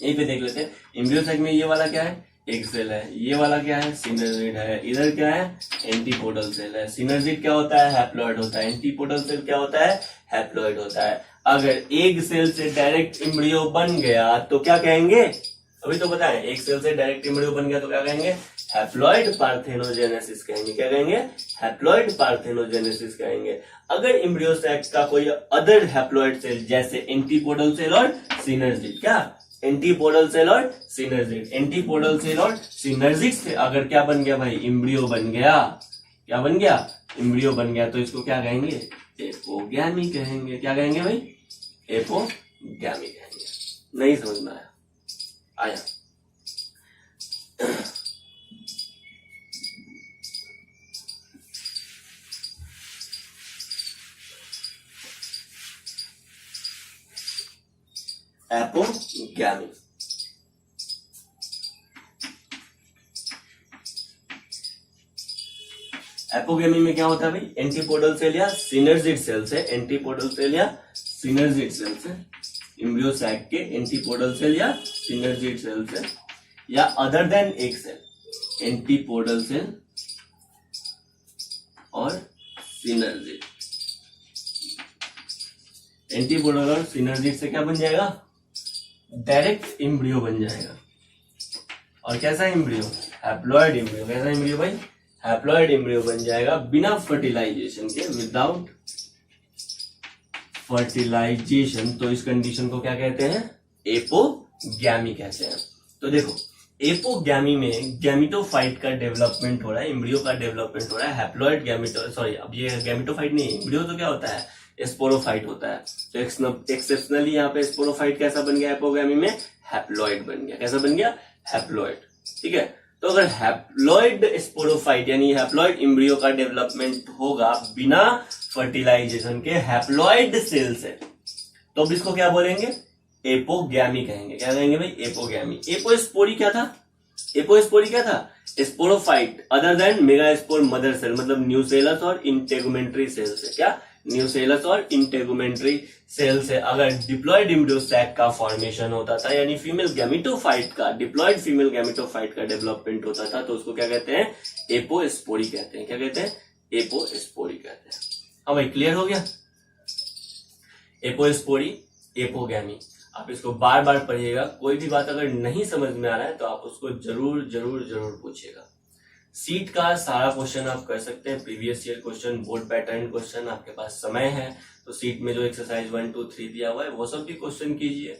यहीं पे देख लेते हैं, एम्ब्रियो सैक में ये वाला क्या है, एक सेल है, ये वाला क्या है, सिनर्जिड है, इधर क्या है, एंटीपोडल सेल है। सिनर्जिड क्या होता है, हैप्लॉइड होता है, एंटीपोडल सेल क्या होता है, हैप्लॉइड होता है। अगर एक सेल से डायरेक्ट एम्ब्रियो बन गया तो क्या कहेंगे, अभी तो पता है, एक सेल से डायरेक्ट एम्ब्रियो बन गया तो क्या कहेंगे, हैप्लॉइड पार्थेनोजेनेसिस कहेंगे। क्या कहेंगे, हैप्लॉइड पार्थेनोजेनेसिस कहेंगे। अगर एम्ब्रियो सैक का कोई अदर हैप्लॉइड सेल जैसे एंटीपोडल सेल और सिनर्जिड, क्या, एंटीपोडल सेल और सिनर्जिड, एंटीपोडल सेल और सिनर्जिड से अगर क्या बन गया भाई, एम्ब्रियो बन गया, क्या बन गया, एम्ब्रियो बन गया, तो इसको क्या कहेंगे, एपोगैमी कहेंगे। क्या कहेंगे भाई, एपोगैमी कहेंगे। नहीं समझ में आया, एपोगैमी। एपोगैमी में क्या होता है भाई, एंटीपोडल सेल या सिनर्जिड सेल से, एंटीपोडल सेल या सिनर्जिड सेल से, एम्ब्रियो सैक के एंटीपोडल सेल या सिनर्जिड सेल से, या अदर देन एक सेल, एंटीपोडल सेल और सिनर्जिड, एंटीपोडल और सिनर्जिड से क्या बन जाएगा, डायरेक्ट एम्ब्रियो बन जाएगा। और कैसा एम्ब्रियो, हैप्लॉइड एम्ब्रियो। कैसा एम्ब्रियो भाई, हैप्लॉइड एम्ब्रियो बन जाएगा बिना फर्टिलाइजेशन के, विदाउट फर्टिलाइजेशन। तो इस कंडीशन को क्या कहते हैं, एपोगैमी कहते हैं। तो देखो, एपोगैमी में गैमिटोफाइट का डेवलपमेंट हो रहा है, एम्ब्रियो का डेवलपमेंट हो रहा है, हैप्लॉइड गैमिटो, सॉरी अब ये गैमिटोफाइट नहीं है, एम्ब्रियो तो क्या होता है, स्पोरोफाइट होता है। तो एक्सेप्शनली यहाँ पे स्पोरोफाइट कैसा बन गया हाइपोगैमी में, हैप्लॉइड बन गया। कैसा बन गया, हैप्लॉइड। ठीक है, तो अगर हैप्लॉइड स्पोरोफाइट यानी हैप्लॉइड एम्ब्रियो का डेवलपमेंट होगा बिना फर्टिलाइजेशन के हैप्लॉइड सेल से, तो अब इसको क्या बोलेंगे, एपोगैमी कहेंगे। क्या कहेंगे भाई, एपोगैमी। एपोस्पोरी क्या था, एपोस्पोरी क्या था, sporophyte other than megaspore mother cell, मतलब न्यूसेलस और इंटेगुमेंट्री सेल से। क्या, न्यूसेलस और इंटेगुमेंट्री सेल से अगर डिप्लॉयड एम्ब्रियो सैक का फॉर्मेशन होता था, यानी फीमेल गैमेटोफाइट का, डिप्लॉयड फीमेल गैमेटोफाइट का डेवलपमेंट होता था, तो उसको क्या कहते हैं, एपोस्पोरी कहते हैं। क्या कहते हैं, एपोस्पोरी कहते हैं। हाँ भाई, क्लियर हो गया, एपोस्पोरी, एपोगैमी। आप इसको बार बार पढ़िएगा, कोई भी बात अगर नहीं समझ में आ रहा है तो आप उसको जरूर जरूर जरूर पूछिएगा। सीट का सारा क्वेश्चन आप कर सकते हैं, previous year question, board pattern question, आपके पास समय है तो सीट में जो एक्सरसाइज 1, 2, 3 दिया हुआ है वो सब भी क्वेश्चन कीजिए।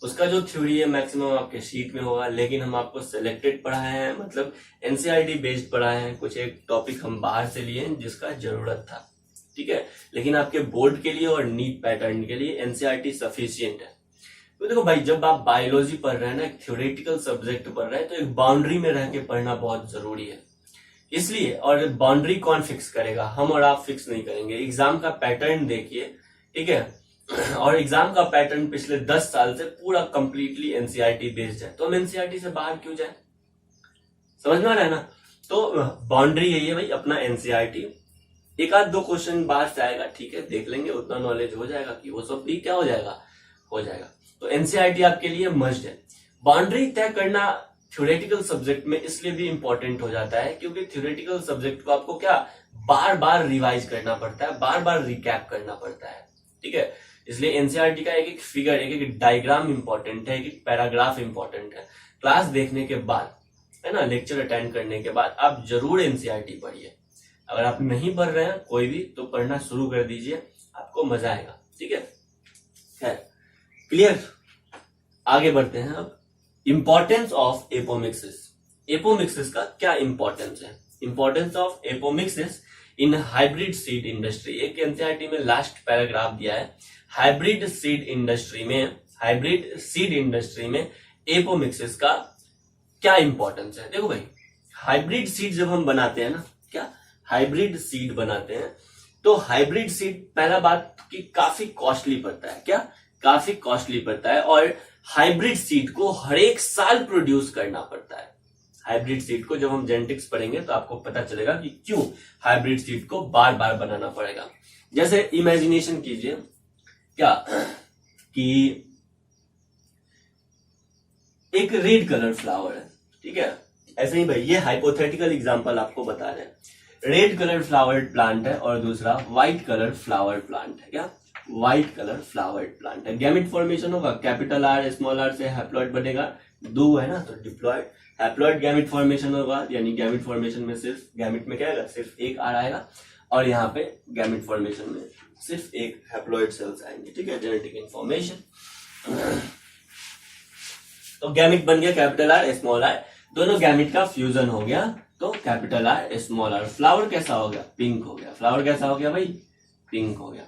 उसका जो थ्योरी है मैक्सिमम आपके शीट में होगा, लेकिन हम आपको सिलेक्टेड पढ़ाए हैं, मतलब एनसीईआरटी बेस्ड पढ़ाए हैं। कुछ एक टॉपिक हम बाहर से लिए जिसका जरूरत था, ठीक है, लेकिन आपके बोर्ड के लिए और नीट पैटर्न के लिए एनसीईआरटी सफिशियंट है। तो देखो भाई, जब आप बायोलॉजी पढ़ रहे हैं ना, एक थ्योरेटिकल सब्जेक्ट पढ़ रहे हैं, तो एक बाउंड्री में रह के पढ़ना बहुत जरूरी है। इसलिए, और बाउंड्री कौन फिक्स करेगा, हम और आप फिक्स नहीं करेंगे। एग्जाम का पैटर्न देखिए, ठीक है, और एग्जाम का पैटर्न पिछले 10 साल से पूरा कंप्लीटली एनसीईआरटी बेस्ड है, तो हम एनसीईआरटी से बाहर क्यों जाए। समझ में आ रहा है ना। तो बाउंड्री यही है भाई, अपना एनसीईआरटी। एक आध दो क्वेश्चन बाहर से आएगा, ठीक है, देख लेंगे, उतना नॉलेज हो जाएगा कि वो सब भी क्या हो जाएगा, हो जाएगा। तो एनसीईआरटी आपके लिए मस्ट है। बाउंड्री तय करना थ्योरेटिकल सब्जेक्ट में इसलिए भी इंपॉर्टेंट हो जाता है क्योंकि थ्योरेटिकल सब्जेक्ट को आपको क्या बार बार रिवाइज करना पड़ता है, बार बार रिकैप करना पड़ता है, ठीक है। इसलिए एनसीईआरटी का एक एक फिगर, एक एक डायग्राम इंपॉर्टेंट है, एक एक पैराग्राफ इंपॉर्टेंट है। क्लास देखने के बाद, है ना, लेक्चर अटेंड करने के बाद आप जरूर एनसीईआरटी पढ़िए। अगर आप नहीं पढ़ रहे हैं कोई भी, तो पढ़ना शुरू कर दीजिए, आपको मजा आएगा, ठीक है। खैर, क्लियर, आगे बढ़ते हैं अब। Importance of apomixis. एपोमिक्सिस का क्या इंपॉर्टेंस है, importance of apomixis in hybrid seed industry. एक एनसीईआरटी में लास्ट पैराग्राफ दिया है, हाइब्रिड सीड इंडस्ट्री में, हाइब्रिड सीड इंडस्ट्री में एपोमिक्सिस का क्या इंपॉर्टेंस है। देखो भाई, हाइब्रिड सीड जब हम बनाते हैं ना, क्या हाइब्रिड सीड बनाते हैं, तो हाइब्रिड सीड पहला बात की काफी कॉस्टली पड़ता है। क्या, काफी कॉस्टली पड़ता है, और हाइब्रिड सीड को हर एक साल प्रोड्यूस करना पड़ता है। हाइब्रिड सीड को जब हम जेनेटिक्स पढ़ेंगे तो आपको पता चलेगा कि क्यों हाइब्रिड सीड को बार बार बनाना पड़ेगा। जैसे इमेजिनेशन कीजिए क्या कि एक रेड कलर फ्लावर है, ठीक है, ऐसे ही भाई, ये हाइपोथेटिकल एग्जांपल आपको बता रहे हैं। रेड कलर फ्लावर प्लांट है और दूसरा व्हाइट कलर फ्लावर प्लांट है। क्या, व्हाइट कलर फ्लावर प्लांट है। गैमेट फॉर्मेशन होगा, कैपिटल आर स्मॉल आर से हैप्लॉइड बनेगा, दो है ना, तो डिप्लॉइड हैप्लॉइड गैमेट फॉर्मेशन होगा, यानी गैमेट फॉर्मेशन में सिर्फ गैमेट में क्या आएगा, सिर्फ एक आर आएगा, और यहाँ पे गैमेट फॉर्मेशन में सिर्फ एक हैप्लॉइड सेल्स आएंगे, ठीक है, जेनेटिक इंफॉर्मेशन। तो गैमेट बन गया कैपिटल आर स्मॉल आर, दोनों गैमेट का फ्यूजन हो गया, तो capital R small R. Flower कैसा हो गया, पिंक हो गया। फ्लावर कैसा हो गया भाई, पिंक हो गया।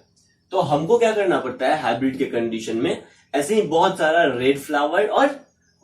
तो हमको क्या करना पड़ता है हाइब्रिड के कंडीशन में, ऐसे ही बहुत सारा रेड फ्लावर और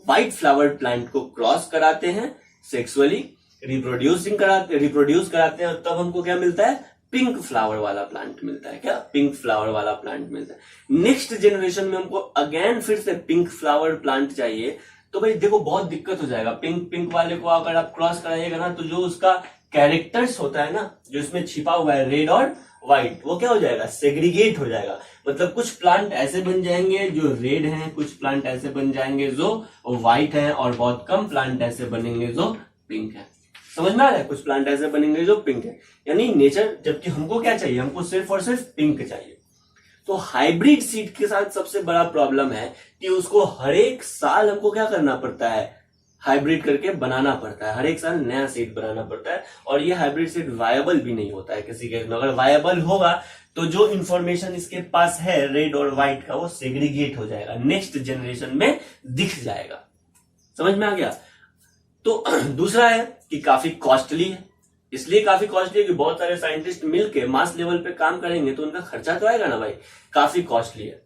व्हाइट फ्लावर प्लांट को क्रॉस कराते हैं, सेक्सुअली रिप्रोड्यूस कराते हैं, और तब हमको क्या मिलता है, पिंक फ्लावर वाला प्लांट मिलता है। क्या, पिंक फ्लावर वाला प्लांट मिलता है। नेक्स्ट जनरेशन में हमको अगेन फिर से पिंक फ्लावर प्लांट चाहिए, तो भाई देखो बहुत दिक्कत हो जाएगा। पिंक वाले को अगर आप क्रॉस कराइएगा ना, तो जो उसका कैरेक्टर्स होता है ना, जो इसमें छिपा हुआ है रेड और व्हाइट, वो क्या हो जाएगा, सेग्रीगेट हो जाएगा। मतलब कुछ प्लांट ऐसे बन जाएंगे जो रेड हैं, कुछ प्लांट ऐसे बन जाएंगे जो व्हाइट हैं, और बहुत कम प्लांट ऐसे बनेंगे जो पिंक है। समझ में आ रहा है, कुछ प्लांट ऐसे बनेंगे जो पिंक है, यानी नेचर, जबकि हमको क्या चाहिए, हमको सिर्फ और सिर्फ पिंक चाहिए। तो हाइब्रिड सीड के साथ सबसे बड़ा प्रॉब्लम है कि उसको हर एक साल हमको क्या करना पड़ता है, हाइब्रिड करके बनाना पड़ता है, हर एक साल नया सीड बनाना पड़ता है, और ये हाइब्रिड सीड वायबल भी नहीं होता है किसी केस में। अगर वायबल होगा तो जो इंफॉर्मेशन इसके पास है रेड और व्हाइट का, वो सेग्रीगेट हो जाएगा, नेक्स्ट जनरेशन में दिख जाएगा। समझ में आ गया। तो दूसरा है कि काफी कॉस्टली है, इसलिए काफी कॉस्टली है कि बहुत सारे साइंटिस्ट मिलके मास लेवल पे काम करेंगे तो उनका खर्चा तो आएगा ना भाई, काफी कॉस्टली है।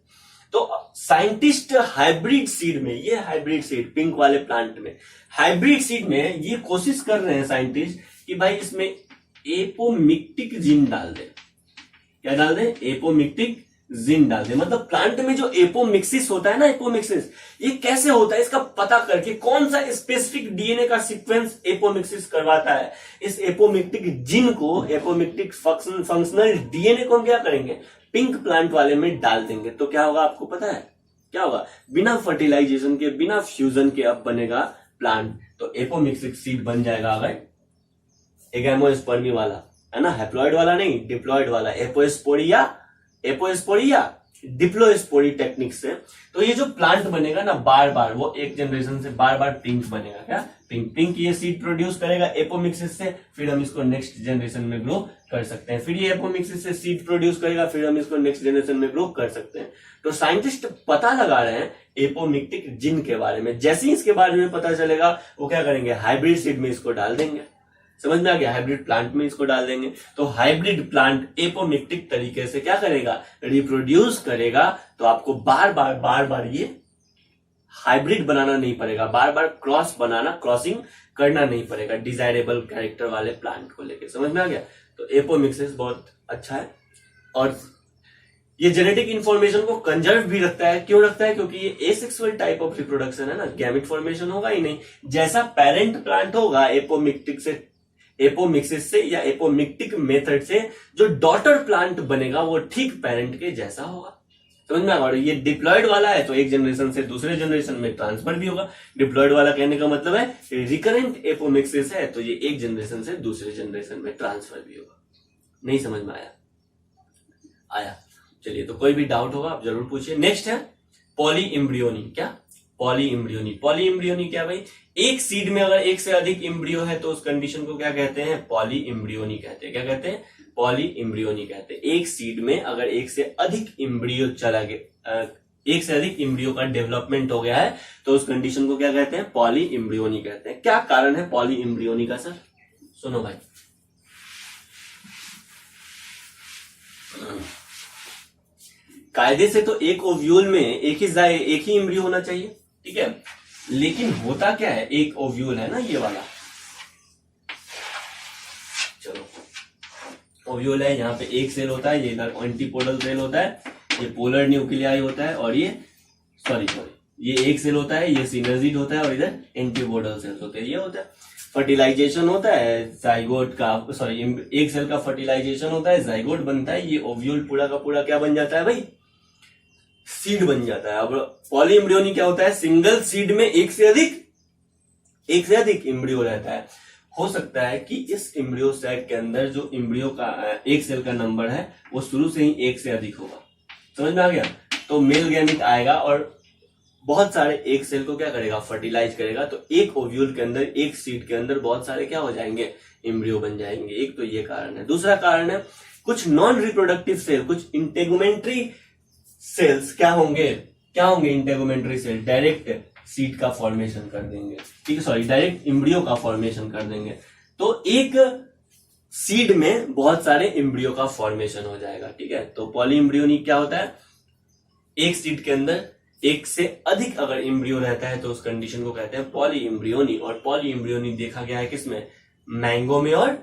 तो साइंटिस्ट हाइब्रिड सीड में, ये हाइब्रिड सीड पिंक वाले प्लांट में, हाइब्रिड सीड में ये कोशिश कर रहे हैं साइंटिस्ट कि भाई इसमें एपोमिक्टिक जीन डाल दे। क्या डाल दे? एपोमिक्टिक जीन डाल दे। मतलब प्लांट में जो एपोमिक्सिस होता है ना, एपोमिक्सिस ये कैसे होता है इसका पता करके कौन सा स्पेसिफिक डीएनए का सीक्वेंस एपोमिक्सिस करवाता है, इस एपोमिक्टिक जीन को, एपोमिक्टिक फंक्शनल डीएनए को हम क्या करेंगे, पिंक प्लांट वाले में डाल देंगे। तो क्या होगा आपको पता है? क्या होगा? बिना फर्टिलाइजेशन के, बिना फ्यूजन के अब बनेगा प्लांट। तो एपोमिक्सिक सीड बन जाएगा अगर एगैमोस्पर्मी वाला, है ना, हैप्लॉइड वाला नहीं, डिप्लॉइड वाला, एपोस्पोरिया डिप्लोस्पोरी टेक्निक से। तो ये जो प्लांट बनेगा ना, बार बार वो एक जनरेशन से बार बार पिंक बनेगा। क्या? पिंक ये सीड प्रोड्यूस करेगा एपोमिक्सिस से, फिर हम इसको नेक्स्ट जनरेशन में ग्रो कर सकते हैं। फिर ये एपोमिक्सिस से सीड प्रोड्यूस करेगा, फिर हम इसको नेक्स्ट जनरेशन में ग्रो कर सकते हैं। तो साइंटिस्ट पता लगा रहे हैं एपोमिक्टिक जीन के बारे में। जैसे ही इसके बारे में पता चलेगा वो क्या करेंगे, हाइब्रिड सीड में इसको डाल देंगे। समझ में आ गया? हाइब्रिड प्लांट में इसको डाल देंगे। तो हाइब्रिड प्लांट एपोमिक्टिक तरीके से क्या करेगा, रिप्रोड्यूस करेगा। तो आपको बार बार ये हाइब्रिड बनाना नहीं पड़ेगा, बार बार क्रॉसिंग करना नहीं पड़ेगा डिजायरेबल कैरेक्टर वाले प्लांट को लेके। समझ में आ गया? तो एपोमिक्सिस बहुत अच्छा है और ये जेनेटिक इंफॉर्मेशन को कंजर्व भी रखता है। क्यों रखता है? क्योंकि ये एसेक्सुअल टाइप ऑफ रिप्रोडक्शन है ना, गैमेट फॉर्मेशन होगा ही नहीं। जैसा पेरेंट प्लांट होगा एपोमिक्सिस से या एपोमिक्टिक मेथड से, जो डॉटर प्लांट बनेगा वो ठीक पेरेंट के जैसा होगा। समझ में आ गया? ये डिप्लॉयड वाला है तो एक जनरेशन से दूसरे जनरेशन में ट्रांसफर भी होगा। डिप्लॉयड वाला कहने का मतलब है रिकरेंट एपोमिक्सिस है तो ये एक जनरेशन से दूसरे जनरेशन में ट्रांसफर भी होगा। नहीं समझ में आया? आया? चलिए, तो कोई भी डाउट होगा आप जरूर पूछिए। नेक्स्ट है पॉली इम्ब्रियोनी। क्या? पॉली इम्ब्रियोनी। पॉली इम्ब्रियोनी क्या भाई? एक सीड में अगर एक से अधिक इम्ब्रियो है तो उस कंडीशन को क्या कहते हैं, पॉली इम्ब्रियोनी कहते हैं। क्या कहते हैं? पॉली इम्ब्रियोनी कहते हैं। एक सीड में अगर एक से अधिक इम्ब्रियो चला गया, एक से अधिक इम्ब्रियो का डेवलपमेंट हो गया है तो उस कंडीशन को क्या कहते हैं, पॉली इम्ब्रियोनी कहते हैं। क्या कारण है पॉली इम्ब्रियोनी का सर? सुनो भाई, कायदे से तो एक ओव्यूल में एक ही इम्ब्रियो होना चाहिए, ठीक है। लेकिन होता क्या है, एक ओव्यूल है ना ये वाला, चलो ओव्यूल है, यहाँ पे एक सेल होता है, ये इधर एंटीपोडल सेल होता है, ये पोलर न्यूक्लियाई होता है, और ये ये एक सेल होता है, ये सिनर्जिड होता है, और इधर एंटीपोडल सेल्स होते हैं, ये होता है। फर्टिलाइजेशन होता है जाइगोट का, एक सेल का फर्टिलाइजेशन होता है, जाइगोट बनता है, ये ओव्यूल पूरा का पूरा क्या बन जाता है भाई, सीड बन जाता है। अब पॉली एम्ब्रियोनी क्या होता है, सिंगल सीड में एक से अधिक एम्ब्रियो रहता है। हो सकता है कि इस एम्ब्रियो सेट के अंदर जो एम्ब्रियो का एक सेल का नंबर है वो शुरू से ही एक से अधिक होगा। समझ में आ गया? तो मेल गैमेट आएगा और बहुत सारे एक सेल को क्या करेगा, फर्टिलाइज करेगा। तो एक ओव्यूल के अंदर, एक सीड के अंदर बहुत सारे क्या हो जाएंगे, एम्ब्रियो बन जाएंगे। एक तो ये कारण है। दूसरा कारण है कुछ नॉन रिप्रोडक्टिव सेल, कुछ इंटेगुमेंट्री सेल्स क्या होंगे इंटेगुमेंट्री सेल डायरेक्ट सीड का फॉर्मेशन कर देंगे, ठीक है, डायरेक्ट एम्ब्रियो का फॉर्मेशन कर देंगे। तो एक सीड में बहुत सारे एम्ब्रियो का फॉर्मेशन हो जाएगा, ठीक है। तो पॉली एम्ब्रियोनी क्या होता है, एक सीड के अंदर एक से अधिक अगर एम्ब्रियो रहता है तो उस कंडीशन को कहते हैं पॉली एम्ब्रियोनी। और पॉली एम्ब्रियोनी देखा गया है किसमें, मैंगो में और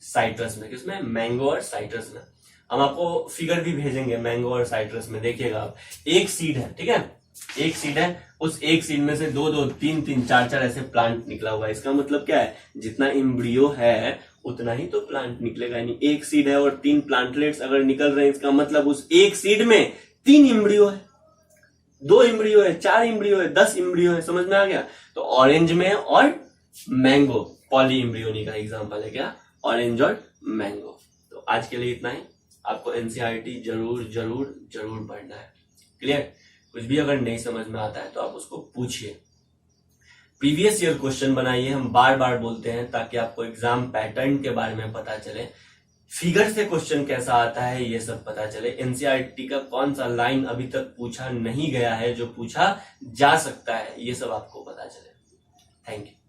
साइट्रस में। किसमें, मैंगो और साइट्रस में। हम आपको फिगर भी भेजेंगे मैंगो और साइट्रस में, देखिएगा आप। एक सीड है, ठीक है, एक सीड है, उस एक सीड में से दो, तीन, चार ऐसे प्लांट निकला हुआ है। इसका मतलब क्या है, जितना एम्ब्रियो है उतना ही तो प्लांट निकलेगा। यानी एक सीड है और 3 प्लांटलेट्स अगर निकल रहे हैं, इसका मतलब उस एक सीड में 3 एम्ब्रियो है, 2 एम्ब्रियो है, 4 एम्ब्रियो है, 10 एम्ब्रियो है। समझ में आ गया? तो ऑरेंज में और मैंगो पॉली एम्ब्रियोनी का एग्जांपल है। क्या, ऑरेंज और मैंगो। तो आज के लिए इतना ही। आपको एनसीईआरटी जरूर पढ़ना है। क्लियर? कुछ भी अगर नहीं समझ में आता है तो आप उसको पूछिए। प्रीवियस ईयर क्वेश्चन बनाइए, हम बार बार बोलते हैं ताकि आपको एग्जाम पैटर्न के बारे में पता चले, फिगर से क्वेश्चन कैसा आता है ये सब पता चले, एनसीईआरटी का कौन सा लाइन अभी तक पूछा नहीं गया है जो पूछा जा सकता है, ये सब आपको पता चले। Thank you.